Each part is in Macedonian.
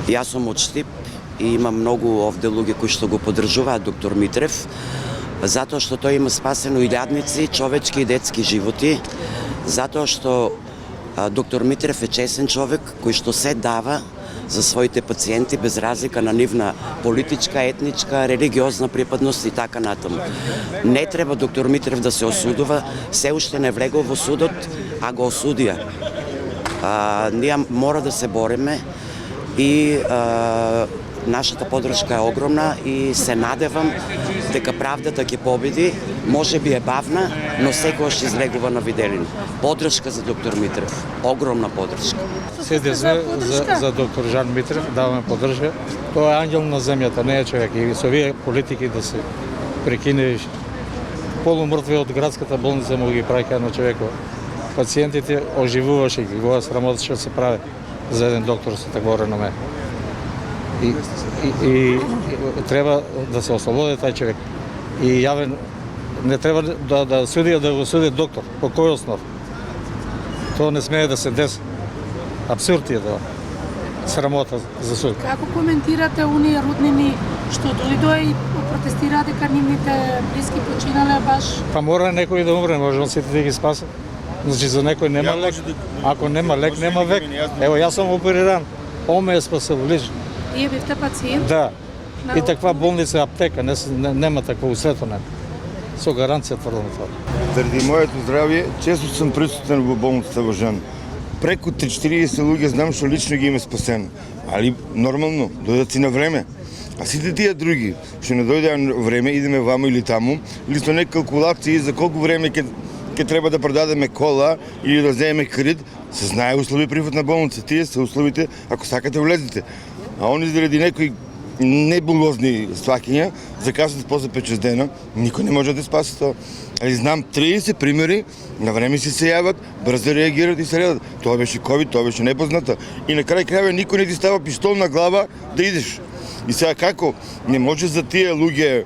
Јас сум од Штип и има многу овде луѓе кои што го поддржуваат доктор Митрев, затоа што тој има спасено илјадници човечки и детски животи, затоа што доктор Митрев е чесен човек кој што се дава за своите пациенти без разлика на нивна политичка, етничка, религиозна припадност и така натаму. Не треба доктор Митрев да се осудува, се уште не влегол во судот, а го осудија. Ние мора да се бориме и нашата поддршка е огромна и се надевам дека правдата ќе победи, може би е бавна, но секогаш ќе излегува на виделина. Поддршка за доктор Митрев, огромна поддршка. СДС за доктор Жан Митрев даваме поддршка. Тој е ангел на земјата, не е човек. И со овие политики да се прекине полумртви од градската болница му ги праќа на човекот. Пациентите оживуваше ги, го срамотеше да се прави за еден доктор со такво реноме. И треба да се ослободи тај човек. И јавен не треба да суди, да го суди доктор. По кој основ? Тоа не смее да се деси. Апсурд е тоа. Срамота за суд. Како коментирате оние роднини што дојдоа и протестираа дека нивните блиски починале баш? Па мора некој да умре, може он сите да ги спаси. Значи за некој нема лек. Ако нема лек, нема век. Ево, јас сум опериран. Он ме е спасил лично. Вие бевте пациент? Да. И таква болница аптека, нема такво у светот нема. Со гаранција тврдам тоа. Заради моето здравје, често сум присутен во болницата во Жан. Преку 40 луѓе знам што лично ги има спасено. Али нормално, дојдат си на време. А сите тие други, што не дојдеа на време, идеме вамо или таму, или со некои калкулации за колку време ќе треба да продадеме кола или да земеме кредит, се знае услови приход на болница. Тие се условите ако сакате влезете. А они заради некои небулозни сваќања закасат после 5-6 дена, никој не може да спаси тоа. Али знам 30 примери, на време си се јават, брзо реагираат и се редат. Тоа беше ковид, тоа беше непозната. И на крај крајва никој не ти става пистол на глава да идеш. И сега како не може за тие луѓе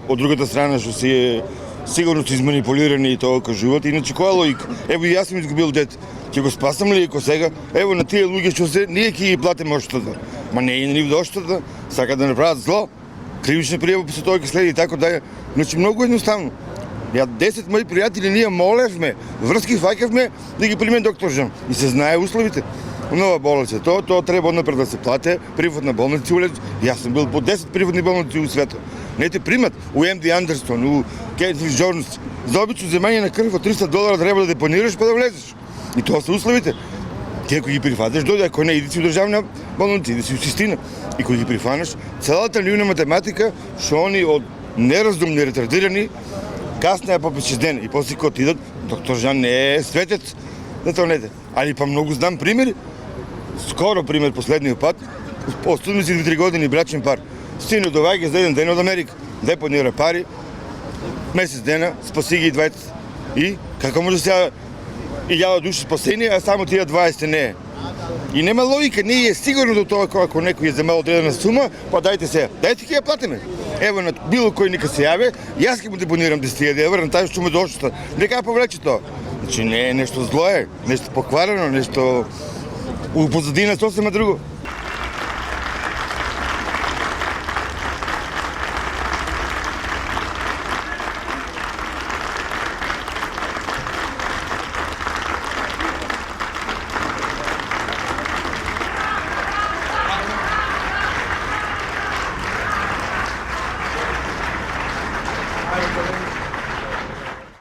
од другата страна што се сигурно се изманипулирани и тоа кажуваат, иначе која логика? Ево и јас сум изгубил дете. Ќе го спасам ли ако сега? Ево на тие луѓе што се, ние ќе ги платиме оштата. Ма не е нив да оштата, сакаат да направат зло. Кривична пријава после тоа ќе следи и така да. Значи многу едноставно. Ја 10 мои пријатели ние молевме, врски фаќавме да ги приме доктор Жан. И се знае условите. Нова болница, тоа треба однапред да се плате, приватна болница улез. Јас сум бил по 10 приватни болници у светот. Не те примат у МД Андерсон, у Кейтли Джонс. За обично земање на крв од $300 треба да депонираш па да влезеш. И тоа се условите. Ти ако ги прифатиш, дојде, ако не, иди си у државна болница, иди си у Систина. И кога ги прифанеш, целата нивна математика, што они од неразумни, ретардирани, каснеа по 5-6 дена. И после кога идат, доктор Жан не е светец на тонете. Али па многу знам примери. Скоро пример последниот пат, остудме си 2-3 години брачен пар. Сино доаѓа за еден ден од Америка, депонира пари, месец дена, спаси ги 20. И како може сега 1000 души спасени, а само тие 20 не е. И нема логика, не е сигурно до тоа ако некој е земал одредена сума, па дајте сега, дајте ќе ја платиме. Ево на било кој нека се јаве, јас ќе му депонирам 10.000 евра на тај што му дошто. Нека повлече тоа. Значи не е нешто зло е, нешто покварено, нешто у позадина сосема друго.